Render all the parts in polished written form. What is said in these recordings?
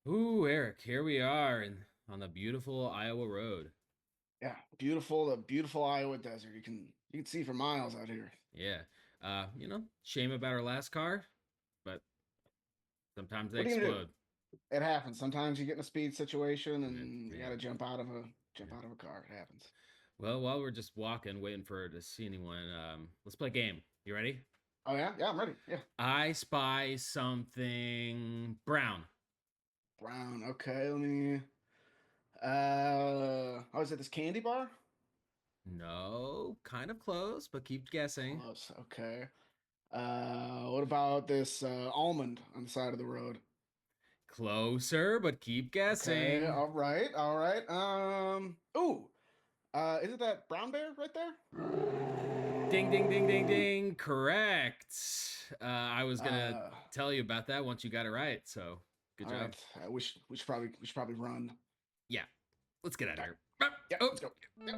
Ooh, Eric, here we are on the beautiful Iowa road. Yeah, beautiful, the beautiful Iowa desert. You can see for miles out here. Yeah. Shame about our last car, but sometimes they What are you gonna do? explode. It happens. Sometimes you get in a speed situation And, and you yeah, gotta jump yeah. out of a car. It happens. Well, while we're just walking, waiting for to see anyone, let's play a game. You ready? Oh yeah, yeah, I'm ready. Yeah, I spy something brown. brown. Okay, let me. Oh, is it this candy bar? No, kind of close, but keep guessing. Close. Okay. What about this almond on the side of the road? Closer, but keep Okay. guessing. All right. All right. Ooh. Is it that brown bear right there? Ding, ding, ding, ding, ding. Correct. I was gonna Uh, tell you about that once you got it right. So good all job. right. We should probably run. Yeah, let's get out of Yeah, here. yeah, Oh, let's go. Yeah.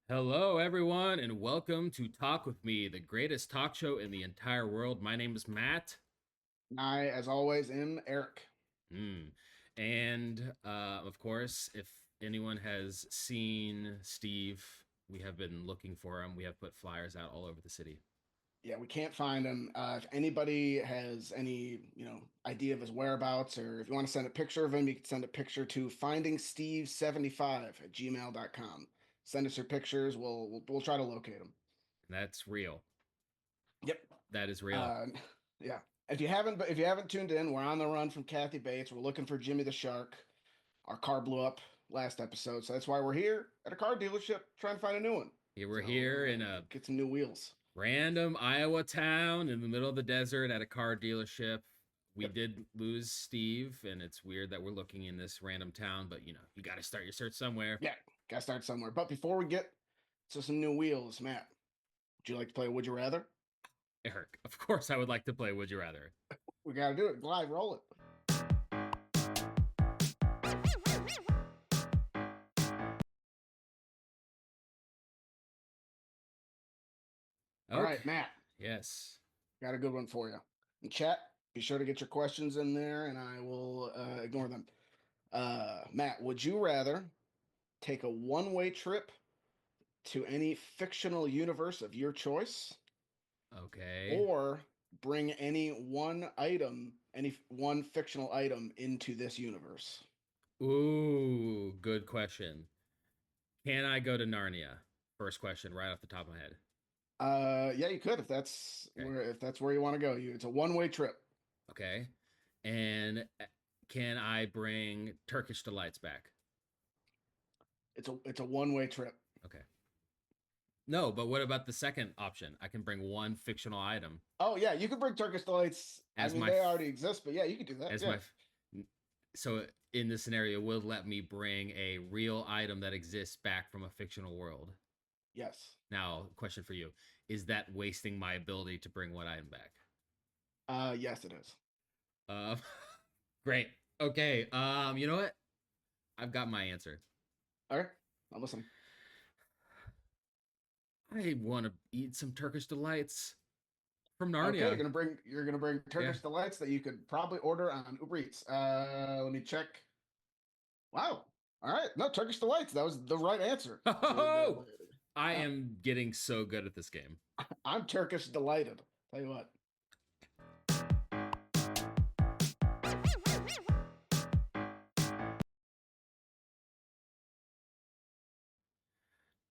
hello, everyone, and welcome to Talk with Me, the greatest talk show in the entire world. My name is Matt. I, as always, am Eric. Mm. And of course, if anyone has seen Steve, we have been looking for him. We have put flyers out all over the city. Yeah, we can't find him. If anybody has any, idea of his whereabouts, or if you want to send a picture of him, you can send a picture to findingsteve75@gmail.com. Send us your pictures. We'll try to locate him. That's real. Yep. That is real. Uh, yeah. If you haven't tuned in, we're on the run from Kathy Bates. We're looking for Jimmy the Shark. Our car blew up last episode, so that's why we're here at a car dealership trying to find a new one. We're So here in a get some new wheels. random Iowa town in the middle of the desert at a car dealership. We Yep. did lose Steve, and it's weird that we're looking in this random town, but you got to start your search somewhere. Yeah, gotta start somewhere. But before we get to some new wheels, Matt, would you like to play Would You Rather? Eric, of course, I would like to play Would You Rather. We gotta do it. Glide, roll it. All Okay. right, Matt, Yes. got a good one for you. In chat, be sure to get your questions in there, and I will ignore them. Matt, would you rather take a one-way trip to any fictional universe of your choice, Okay. or bring any one fictional item into this universe? Ooh, good question. Can I go to Narnia? First question, right off the top of my head. Yeah, you could Okay. if that's where you want to go. It's a one-way trip. Okay. And can I bring Turkish delights back? It's a one-way trip. Okay. No, but what about the second option? I can bring one fictional item Oh yeah, you could bring Turkish delights. I as mean, my they already exist, but yeah, you could do that. as Yeah. my so in this scenario will let me bring a real item that exists back from a fictional world. Yes. Now, question for you. Is that wasting my ability to bring one item back? Yes, it is. Uh great. Okay. You know what? I've got my answer. All right, I'm listening. I want to eat some Turkish delights from Okay, Narnia. you're gonna bring Yeah. Turkish delights that you could probably order on Uber Eats. Let me check. Wow. All right, no Turkish delights. That was the right answer. Oh, I Yeah, am getting so good at this game. I'm Turkish delighted. Tell you what.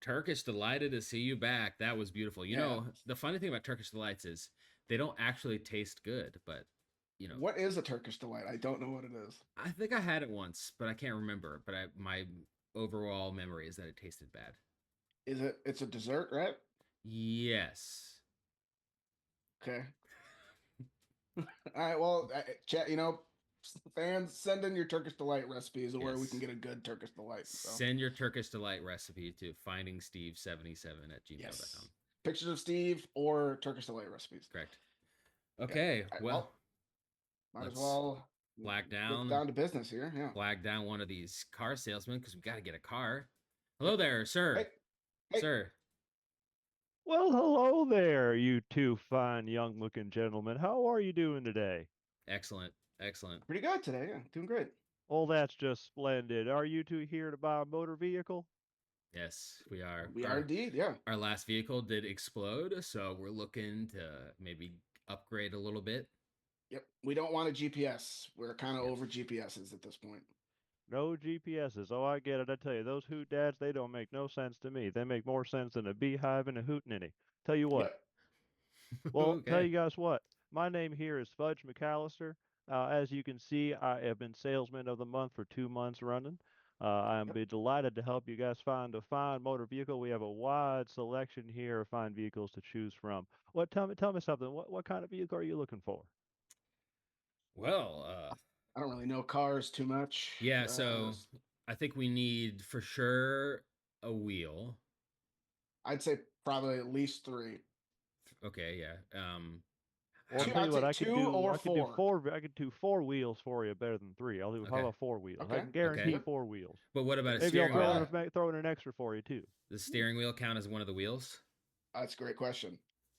Turkish delighted to see you back. That was beautiful. Yeah. The funny thing about Turkish delights is they don't actually taste good, but you know, What is a Turkish delight? I don't know what it is. I think I had it once, but I can't remember. But my overall memory is that it tasted bad. It's a dessert, right? Yes. Okay. All right. Well, chat. Fans, send in your Turkish delight recipes of where we can Yes. get a good Turkish delight. So Send your Turkish delight recipe to findingsteve77 at yes, gmail.com. pictures of Steve or Turkish delight recipes. Correct. Yeah. Okay, All right, well, well, might as let's well flag get down down to business here. Yeah. flag down one of these car salesmen because we got to get a car. Hello there, sir. Hey, hey. Sir. Well, hello there, you two fine young-looking gentlemen. How are you doing today? Excellent. Excellent. Pretty good today. Yeah, doing great. Oh, that's just splendid. Are you two here to buy a motor vehicle? Yes, we are. We are indeed. Yeah. Our last vehicle did explode, so we're looking to maybe upgrade a little bit. Yep. We don't want a GPS. We're kind of Yep. over GPSs at this point. No GPSs. Oh, I get it. I tell you, those hoot dads, they don't make no sense to me. They make more sense than a beehive and a hootenanny. Tell you what. Yep. Well, tell Okay. you guys what. My name here is Fudge McAllister. As you can see, I have been Salesman of the Month for 2 months running. I'm Yep. be delighted to help you guys find a fine motor vehicle. We have a wide selection here of fine vehicles to choose from. Tell me something. What kind of vehicle are you looking for? Well, I don't really know cars too much. yeah, so I think we need for sure a wheel. I'd say probably at least three. Okay, yeah. Well, Two, tell I'd you what, say two or I could do four. four. I could do four wheels for you better than three. I'll do. How Okay. about 4 wheels? I Okay. can guarantee Okay. 4 wheels. But what about a Maybe I'll steering wheel? throw in an extra for you too. The steering wheel count as one of the wheels? That's a great question.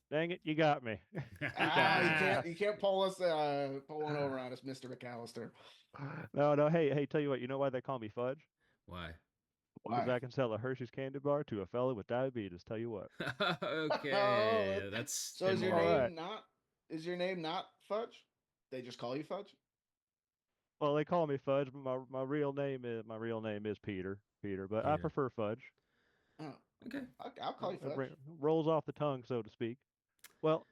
Dang it, you got me. You got me. You can't pull one over on us, Mr. McAllister. No. Hey, tell you what. You know why they call me Fudge? Why? Because Why? I can sell a Hershey's candy bar to a fella with diabetes. Tell you what. Okay, that's So been more. All right. is your name not Fudge? They just call you Fudge? Well, they call me Fudge, but my real name is Peter. Peter, but I Peter. prefer Fudge. Oh, Okay. I'll call you Fudge. Rolls off the tongue, so to speak. Well,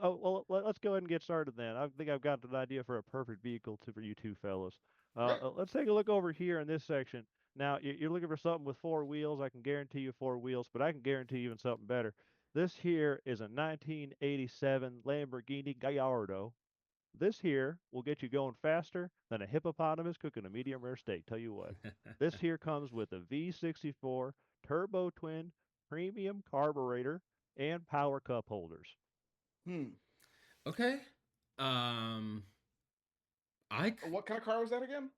let's go ahead and get started then. I think I've got an idea for a perfect vehicle for you two fellas. Great. Let's take a look over here in this section. Now, you're looking for something with 4 wheels. I can guarantee you 4 wheels, but I can guarantee you even something better. This here is a 1987 Lamborghini Gallardo. This here will get you going faster than a hippopotamus cooking a medium rare steak. Tell you what. This here comes with a V64 turbo twin premium carburetor and power cup holders. Okay. Um, What kind of car was that again?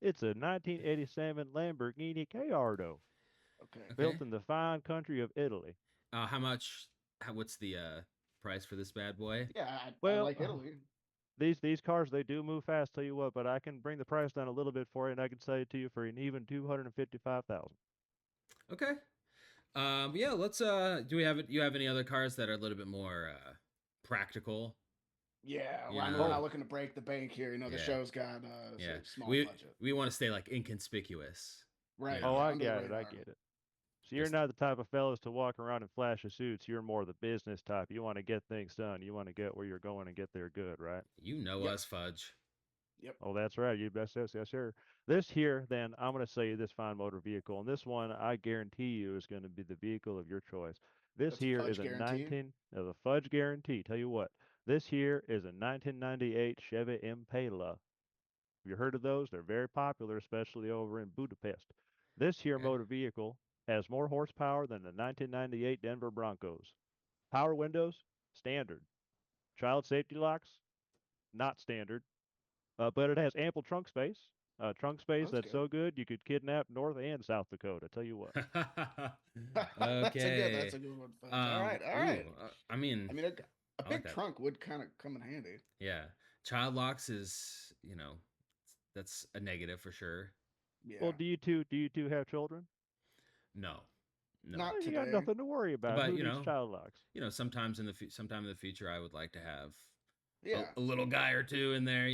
It's a 1987 Lamborghini Gallardo, Okay. built in the fine country of Italy. How much? What's the price for this bad boy? Yeah, I Well, like Italy. these cars they do move fast. Tell you what, but I can bring the price down a little bit for you, and I can sell it to you for an even 255,000. Okay. Yeah. Let's. Do we have it? You have any other cars that are a little bit more practical? Yeah, You well, I'm know? not looking to break the bank here. The Yeah. show's got Yeah. small We budget. we want to stay like inconspicuous. Right. Yeah. Oh, Yeah, I under the get it. I radar. get it. So you're Just not the type of fellas to walk around in flashy suits. You're more the business type. You want to get things done. You want to get where you're going and get there good, right? you know Yep. us, Fudge. Yep. Oh, that's right. You best yes, yes, sir. This here, then, I'm going to sell you this fine motor vehicle, and this one I guarantee you is going to be the vehicle of your choice. This That's a here Fudge is a guarantee. 19, the Fudge guarantee. Tell you what, this here is a 1998 Chevy Impala. Have you heard of those? They're very popular, especially over in Budapest. This here Okay. motor vehicle has more horsepower than the 1998 Denver Broncos. Power windows, standard. Child safety locks, not standard. But it has ample trunk space. Trunk space That's that's good. so good you could kidnap North and South Dakota. Tell you what. Okay. That's a good one, Fudge. All right. All right. I mean, I mean, a I like big that. trunk would kind of come in handy. Yeah. Child locks is, that's a negative for sure. Yeah. Well, do you two have children? No. No. Not Well, you got today. nothing to worry about. But, Who needs child locks? Sometimes sometime in the future I would like to have Yeah. a little guy or two in there,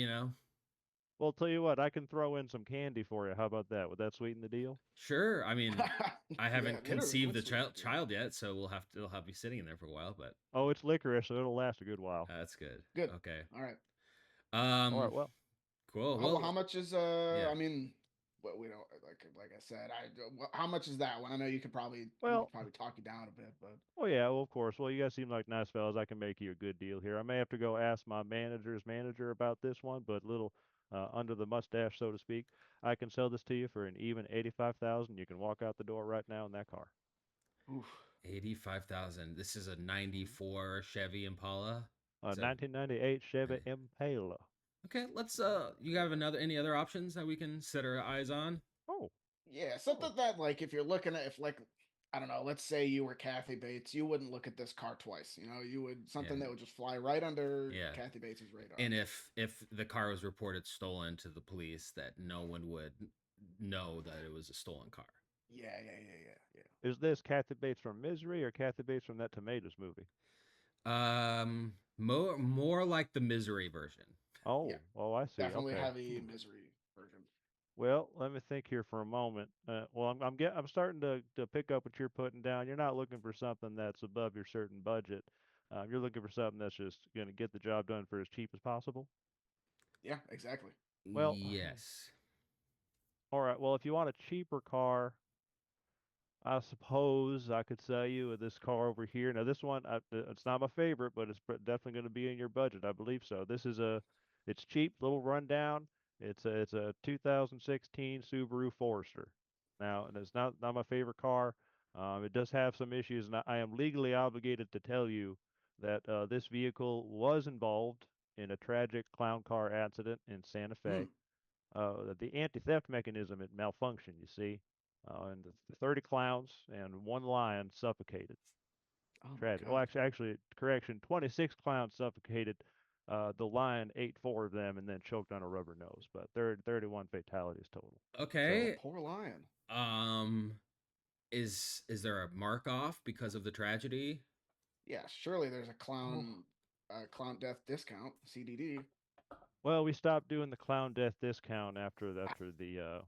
Well, tell you what, I can throw in some candy for you. How about that? Would that sweeten the deal? Sure. I mean, I haven't Yeah, literally, conceived the what's the- child yet, so it'll have to be sitting in there for a while, but Oh, it's licorice, so it'll last a good while. that's good. Good. Okay. All right. All right, well, Cool. Well, Well, how much is yeah. I mean, but we don't like I said. How much is that one? I know you could probably we Well, could probably talk you down a bit, but well, yeah, well, of course. Well, you guys seem like nice fellas. I can make you a good deal here. I may have to go ask my manager's manager about this one, but little under the mustache, so to speak. I can sell this to you for an even 85,000. You can walk out the door right now in that car. oof. 85,000. This is a 94 Chevy Impala. Is that 1998 Chevy Impala. okay? Let's you have any other options that we can set our eyes on? Oh, Yeah, something that like if you're looking at if like I don't know, let's say you were Kathy Bates, you wouldn't look at this car twice. You know, you would something Yeah. that would just fly right under Yeah. Kathy Bates's radar. And if the car was reported stolen to the police, that no one would know that it was a stolen car. Yeah. is this Kathy Bates from Misery or Kathy Bates from that Tomatoes movie? More like the Misery version. Oh, Yeah. oh, I see. Definitely Okay. heavy misery version. Well, let me think here for a moment. Well, I'm starting to pick up what you're putting down. You're not looking for something that's above your certain budget. You're looking for something that's just going to get the job done for as cheap as possible. Yeah, exactly. Well, Yes. all right. Well, if you want a cheaper car, I suppose I could sell you this car over here. Now, this one, it's not my favorite, but it's definitely going to be in your budget. I believe so. It's cheap, little rundown. It's a 2016 Subaru Forester. Now, and it's not my favorite car. It does have some issues, and I am legally obligated to tell you that this vehicle was involved in a tragic clown car accident in Santa Fe. Hmm. The anti-theft mechanism it malfunctioned, you see, and the 30 clowns and one lion suffocated. Oh my Tragic. god. Well, actually, correction, 26 clowns suffocated. The lion ate 4 of them and then choked on a rubber nose, but 31 fatalities total. Okay. Poor lion. Is there a mark off because of the tragedy? Yeah, surely there's a clown death discount, CDD. Well, we stopped doing the clown death discount after the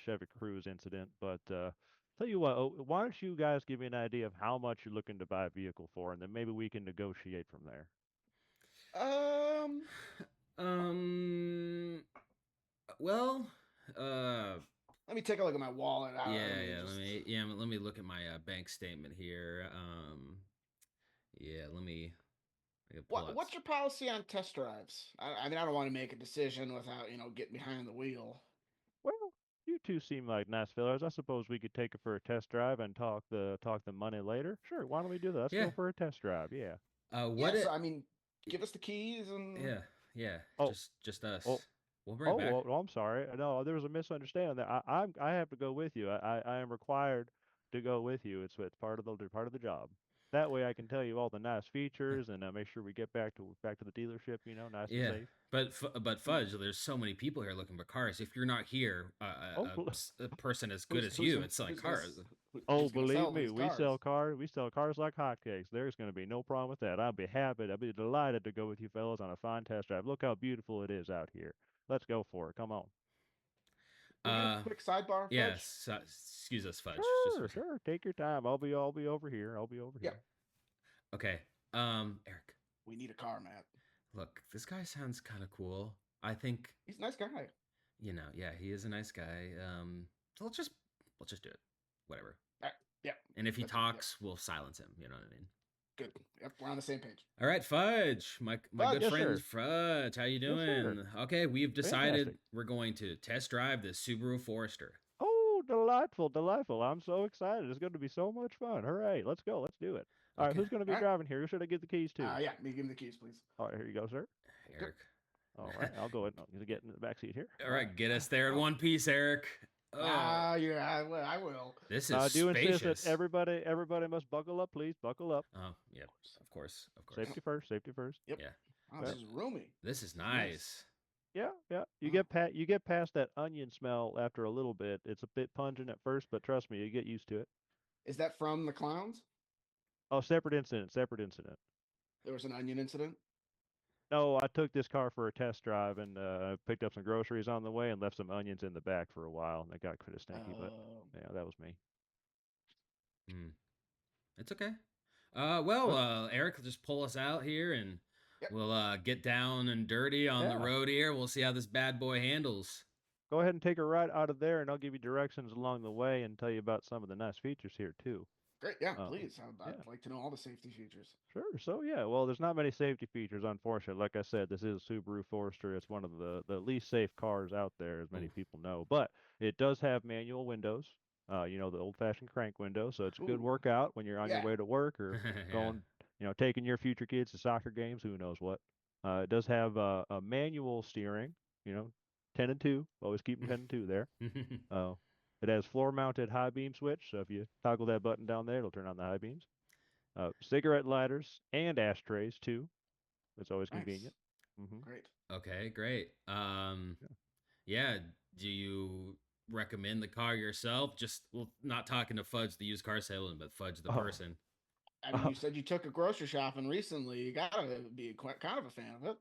Chevy Cruze incident, but tell you what, why don't you guys give me an idea of how much you're looking to buy a vehicle for, and then maybe we can negotiate from there. Um, Well, let me take a look at my wallet. let me look at my bank statement here. Let me pull out What's your policy on test drives? I mean, I don't want to make a decision without getting behind the wheel. Well, you two seem like nice fellas. I suppose we could take it for a test drive and talk the money later. Sure, why don't we do that? Let's Yeah. go for a test drive. Yeah. what Yeah, it, so, I mean, give us the keys and yeah, Oh. just us. Oh. We'll bring it back. Well, I'm sorry. No, there was a misunderstanding there. I have to go with you. I am required to go with you. It's part of the job. That way I can tell you all the nice features and make sure we get back to the dealership, nice and Yeah, safe. but Fudge, there's so many people here looking for cars. If you're not here, a person as good as you at selling cars. Oh, believe me, we sell cars. We sell cars like hotcakes. There's going to be no problem with that. I'd be delighted to go with you fellas on a fine test drive. Look how beautiful it is out here. Let's go for it. Come on. Quick sidebar. Fudge? Yes. Excuse us, Fudge. Sure. Take your time. I'll be over here. Yeah. Okay. Eric, We need a car, Matt. look, this guy sounds kind of cool. I think He's a nice guy. yeah, he is a nice guy. So let's just do it. Whatever. Yeah. And if he Let's- talks, we'll silence him. You know what I mean? Good. Yep, we're on the same page. All right, Fudge, my Fudge, good yes, friend sir. Fudge, how you Yes, sir. doing? Okay, we've decided Fantastic. we're going to test drive the Subaru Forester. Oh, delightful. I'm so excited. It's going to be so much fun. Hooray. Let's go. Let's do it. All right, Okay. who's going to be All right. driving here? Who should I give the keys to? Yeah, me give him the keys, please. All right, here you go, sir. Eric. All right, I'll go ahead and get in the back seat here. All right, get us there in one piece, Eric. Oh, Yeah, I will. this I is do insist spacious. that everybody must buckle up, please. Buckle up. Oh, yeah, of course. Safety first. Safety first. Yep. Yeah. Oh, this is roomy. This is nice. Yeah. You Oh. get past that onion smell after a little bit. It's a bit pungent at first, but trust me, you get used to it. Is that from the clowns? Oh, separate incident. There was an onion incident. No, I took this car for a test drive and picked up some groceries on the way and left some onions in the back for a while, and they got pretty stinky. But yeah, that was me. It's okay. Eric will just pull us out here and Yep. we'll get down and dirty on the Yeah. road here. We'll see how this bad boy handles. go ahead and take a ride out of there, and I'll give you directions along the way and tell you about some of the nice features here too. Great. Yeah, Uh, please. yeah, I'd like to know all the safety features. sure. So yeah, well, there's not many safety features, unfortunately. Like I said, this is a Subaru Forester. It's one of the least safe cars out there, as many Ooh. people know. But it does have manual windows. The old-fashioned crank window, so it's a good Ooh. workout when you're on your Yeah. way to work or Yeah. going, taking your future kids to soccer games. Who knows what? It does have a manual steering. You know, 10 and 2. Always keep 'em 10 and 2 there. Uh, it has floor-mounted high beam switch, so if you toggle that button down there, it'll turn on the high beams. Cigarette lighters and ashtrays too. It's always Nice. convenient. Hmm. Great. Okay, great. Yeah. Do you recommend the car yourself? Just well, not talking to Fudge, the used car salesman, but Fudge, the Oh, person. I mean, you said you took a grocery shopping recently. You gotta be quite kind of a fan of it.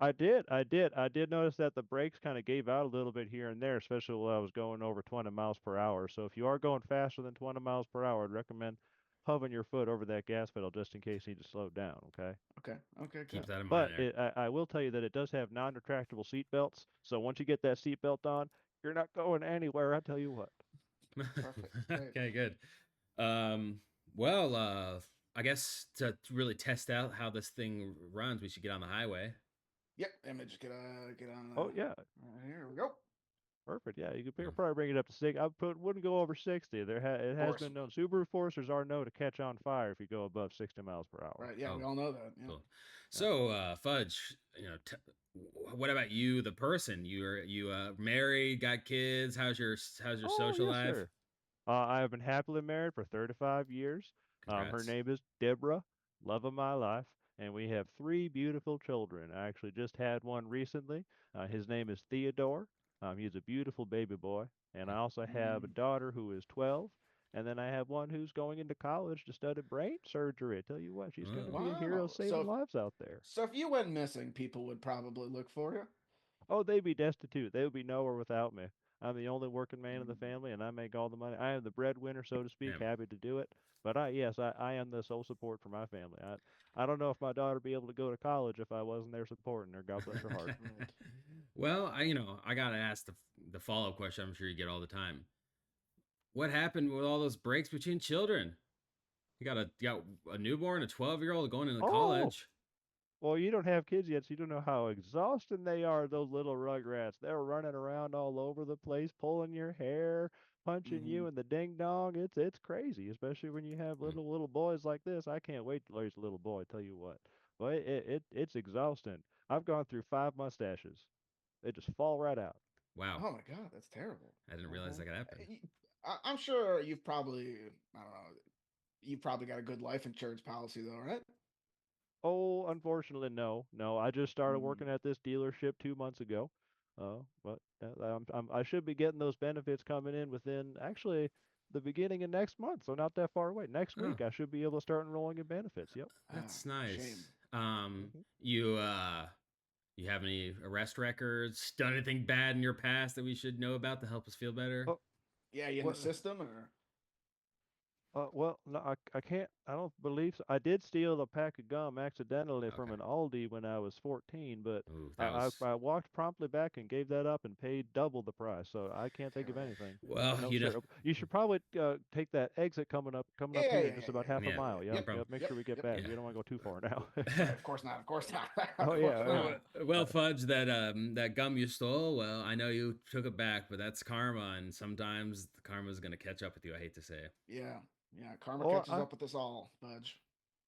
I did notice that the brakes kind of gave out a little bit here and there, especially when I was going over 20 miles per hour. So if you are going faster than 20 miles per hour, I'd recommend hovering your foot over that gas pedal just in case you need to slow down. Okay. Okay. Okay. Keep Good. that in mind But there. I will tell you that it does have non-retractable seat belts. So once you get that seat belt on, you're not going anywhere. I tell you what. Perfect. Great. Okay, good. Um, well, I guess to really test out how this thing runs, we should get on the highway. Yep. Image. Get on. Oh yeah, Here we go. perfect. Yeah, you could Yeah. probably bring it up to 6. Wouldn't go over 60. It Of has course. been known. Subaru Foresters are known to catch on fire if you go above 60 miles per hour. Right. Yeah. Oh, We all know that. Yeah. cool. Yeah. So, Fudge, what about you, the person? You married, got kids? How's your Oh social yes, life? sir. I have been happily married for 35 years. Her Congrats. name is Deborah, love of my life, and we have 3 beautiful children. I actually just had one recently. His name is Theodore. He's a beautiful baby boy, and I also have a Mm. daughter who is 12, and then I have one who's going into college to study brain surgery. I tell you what, she's going to Oh, be a hero Wow. saving lives out there. So if you went missing, people would probably look for you. Oh, they'd be destitute. They would be nowhere without me. I'm the only working man in the Mm. family, and I make all the money. I am the breadwinner, so to speak. man. Happy to do it. But I am the sole support for my family. I don't know if my daughter would be able to go to college if I wasn't there supporting her. God bless her heart. Right. Well, I gotta ask the follow up question. I'm sure you get all the time. What happened with all those breaks between children? You got a newborn, a 12-year-old going into Oh, college. well, you don't have kids yet, so you don't know how exhausting they are, those little rugrats. They're running around all over the place, pulling your hair, punching Hmm. you in the ding dong. It's crazy, especially when you have Mm, little boys like this. I can't wait to raise a little boy, tell you what. But it's exhausting. I've gone through 5 mustaches. They just fall right out. wow, Oh my God, that's terrible. I didn't realize that could happen. I'm sure you've probably, I don't know, you've probably got a good life insurance policy though, right? Oh, unfortunately, no, no. I just started Mm. working at this dealership 2 months ago. But I should be getting those benefits coming in within actually the beginning of next month, so not that far away. Next Oh, week, I should be able to start enrolling in benefits. Yep. Ah, that's shame. nice. Hmm. You have any arrest records? Done anything bad in your past that we should know about to help us feel better? Oh, Yeah, you in the what? system or? Well, no, I can't. I don't believe so. I did steal a pack of gum accidentally from Okay. an Aldi when I was 14, but Ooh, that I, was I, I walked promptly back and gave that up and paid double the price. So I can't think of Terrible. anything. well, No, sir. You should probably take that exit coming up Yeah, here yeah, in just yeah, about yeah, half a yeah, mile. no Yep, Yep, problem. yep. Make yep, sure we get yep. back. Yeah. We don't want to go too far now. Right, of course not. Of course not. Oh Of yeah. course Well, not. well, Fudge, that gum you stole. Well, I know you took it back, but that's karma, and sometimes the karma is gonna catch up with you. I hate to say it. Yeah, yeah. Karma Oh, catches up with us all, Budge.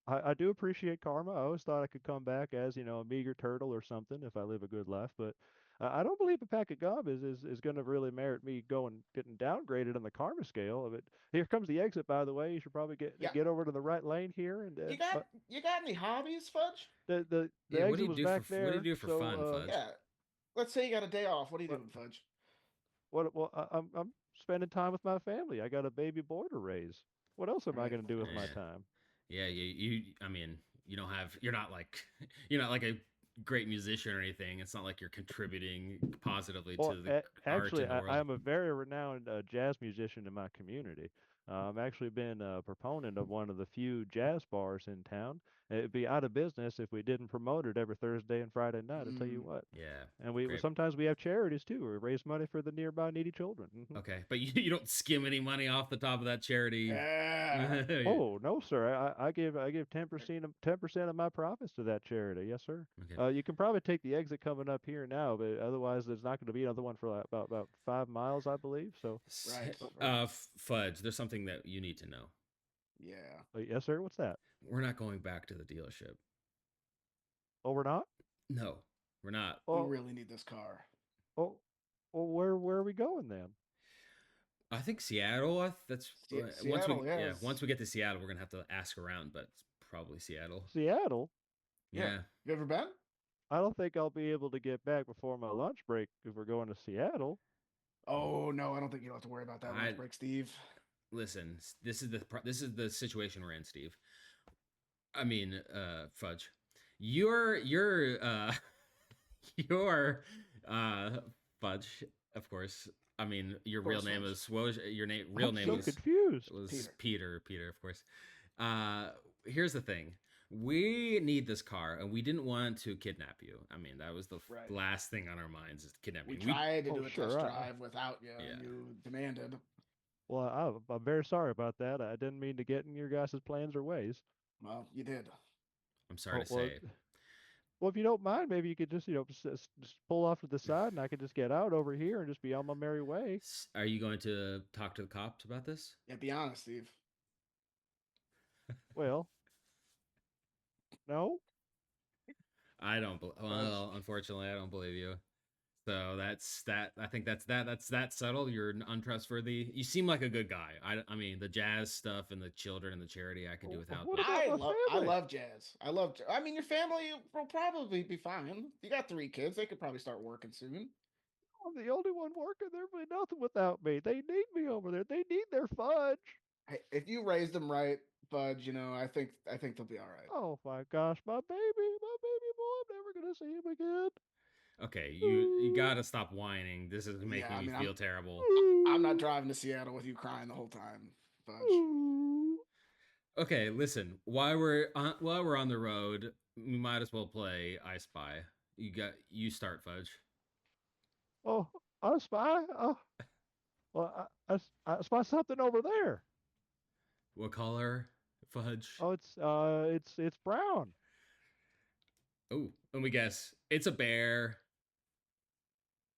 I do appreciate karma. I always thought I could come back as, a meager turtle or something if I live a good life. But I don't believe a pack of gum is going to really merit me getting downgraded on the karma scale of it. Here comes the exit, by the way. You should probably Yeah. get over to the right lane here. And You got any hobbies, Fudge? the Yeah, exit was back what do you there. do for So fun, Fudge? Yeah. Let's say you got a day off. What are you what doing, Fudge? I'm spending time with my family. I got a baby boy to raise. What else am I Right. going to do with my Yeah, time? yeah. I mean, you're not like, you're not like a great musician or anything. It's not like you're contributing positively Well, to the art actually, in the I world. am a very renowned jazz musician in my community. I've actually been a proponent of one of the few jazz bars in town, It'd be out of business if we didn't promote it every Thursday and Friday night. I tell you Mm. what. Yeah. And we Great. sometimes we have charities too. We raise money for the nearby needy children. Mhm. Okay, but you don't skim any money off the top of that charity. Yeah. Oh no, sir! I give 10% of my profits to that charity. Yes, sir. Okay. You can probably take the exit coming up here now, but otherwise there's not going to be another one for about 5 miles, I believe. So, Right. Fudge, there's something that you need to know. Yeah. yes, sir. What's that? We're not going back to the dealership. Oh, we're not. No, we're not. We Oh, really need this car. oh, well, where are we going then? I think Seattle. That's once Seattle, we yes. once we get to Seattle, we're gonna have to ask around, but it's probably Seattle. Seattle. Yeah. You ever been? I don't think I'll be able to get back before my lunch break if we're going to Seattle. Oh no, I don't think you'll have to worry about that lunch I- break, Steve. Listen, this is the situation we're in, Steve. I mean, Fudge, you're your Fudge, of course. I mean, your Of real course, name Fudge. is what was your name? Real I'm name so was confused. Peter. Peter, of course. Here's the thing. We need this car, and we didn't want to kidnap you. I mean, that was the Right. last thing on our minds is kidnapping. We tried to Oh, do a sure, test I- drive without you, Yeah. and you demanded. Well, I'm very sorry about that. I didn't mean to get in your guys' plans or ways. Well, you did. I'm sorry to well, say. well, if you don't mind, maybe you could just just pull off to the side, and I could just get out over here and just be on my merry way. Are you going to talk to the cops about this? Yeah, be honest, Steve. Well, no. I don't. Well, unfortunately, I don't believe you. So that's that. I think that's that. That's that subtle. You're untrustworthy. You seem like a good guy. I mean, the jazz stuff and the children and the charity, I could do without. What But about my I family? love jazz. I mean, your family will probably be fine. You got 3 kids. They could probably start working soon. I'm the only one working. There'll be nothing without me. They need me over there. They need their fudge. Hey, if you raise them right, Fudge, I think they'll be all right. Oh my gosh, my baby boy. I'm never gonna see him again. okay, you gotta stop whining. This is making Yeah, I me mean, feel terrible. I'm not driving to Seattle with you crying the whole time, Fudge. Okay, listen. While we're on the road, we might as well play I Spy. You start, Fudge. Oh, I spy. Oh, well, I spy something over there. What color, Fudge? Oh, it's brown. Oh, let me guess. It's a bear.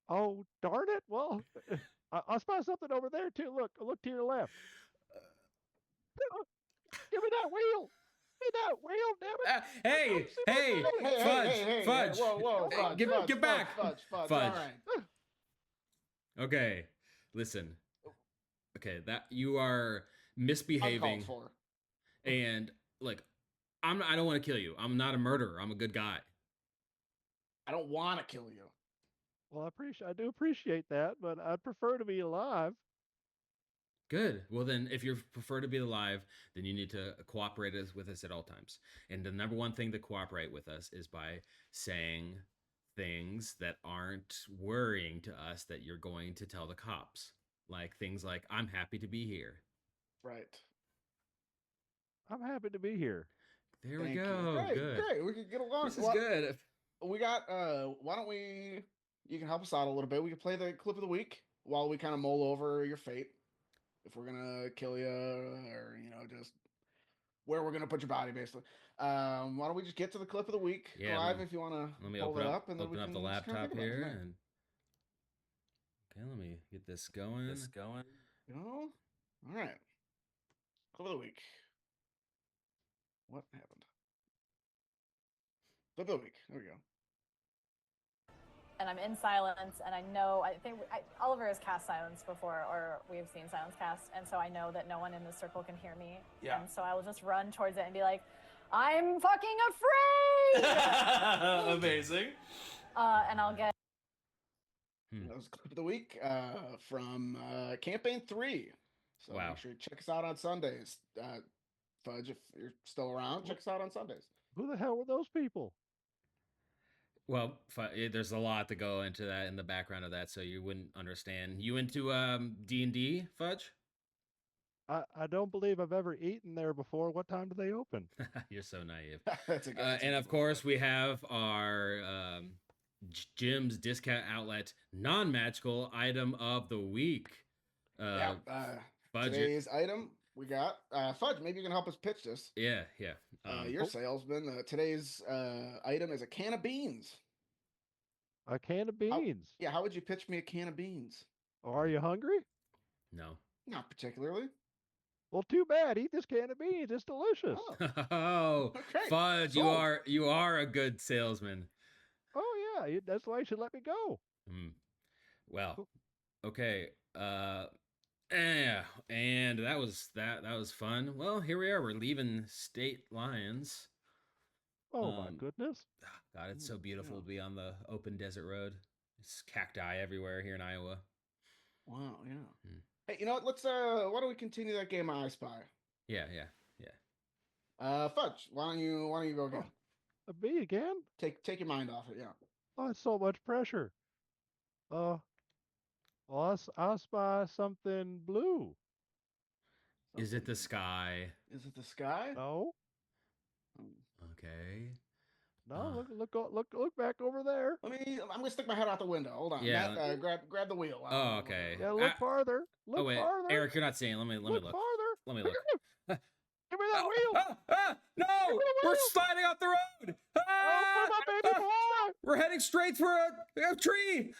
Oh, darn it. Well, I spy something over there too. Look to your left. Give me that wheel. Give me that wheel, damn it. Hey, hey, Hey, Fudge, hey, Fudge. whoa, Hey, Fudge, get Fudge, back. Fudge. Fudge. All right. Okay, listen. Okay, that you are Uncalled misbehaving, for. and like, I don't want to kill you. I'm not a murderer. I'm a good guy. I don't want to kill you. Well, I do appreciate that, but I'd prefer to be alive. Good. Well, then, if you prefer to be alive, then you need to cooperate with us at all times. And the number one thing to cooperate with us is by saying things that aren't worrying to us that you're going to tell the cops. Like things like, I'm happy to be here. Right. I'm happy to be here. There we Thank you. go. Great, Good. great. We can get along. This is Well, good. We got. Why don't we? You can help us out a little bit. We can play the clip of the week while we kind of mull over your fate. If we're gonna kill you, or just where we're gonna put your body, basically. Why don't we just get to the clip of the week Yeah, live let if you want to Let me pull open it up, and then we open up can the just kinda laptop think about it from here there. and okay, let me get this going. All right. Clip of the week. What happened? Clip of the week. There we go. And I'm in silence, and I think Oliver has cast silence before, or we've seen silence cast, and so I know that no one in the circle can hear me. Yeah. And so I will just run towards it and be like, I'm fucking afraid! Amazing. And I'll get That was clip of the week from Campaign 3. So Wow. make sure you check us out on Sundays. Fudge, if you're still around, check us out on Sundays. Who the hell were those people? Well, there's a lot to go into that in the background of that, so you wouldn't understand. You into D&D, Fudge? I don't believe I've ever eaten there before. What time do they open? You're so naive. That's a good. that's a And good of one. course, we have our Jim's Discount Outlet non-magical item of the week. Yeah. Budget. Today's item we got Fudge. Maybe you can help us pitch this. Yeah. You're Oh. salesman. Today's item is a can of beans. A can of beans. Yeah, how would you pitch me a can of beans? Are you hungry? No. Not particularly. Well, too bad. Eat this can of beans. It's delicious. Oh, Oh, okay. Fudge, Sold. you are a good salesman. Oh yeah, that's why you should let me go. Well, Cool. okay. Yeah, and that was fun. Well, here we are. We're leaving State Lions. Oh my Um, goodness. God, it's so beautiful yeah. to be on the open desert road. It's cacti everywhere here in Iowa. Wow, yeah. Hmm. Hey, you know what? Let's why don't we continue that game of I Spy? Yeah. Fudge, why don't you go again? A bee again? Take your mind off it, yeah. Oh, it's so much pressure. Well, I spy something blue. Is it the Something- sky? Is it the sky? No, Okay. no. Look back over there. I'm gonna stick my head out the window. Hold on. Yeah, Matt, grab the wheel. Oh, okay. Yeah, look farther. Look Oh wait, farther. Eric, you're not seeing. Let me look. farther. Let me look. Give me that wheel. No, me the we're wheel. sliding off the road. Oh, put my baby boy. We're heading straight for a tree.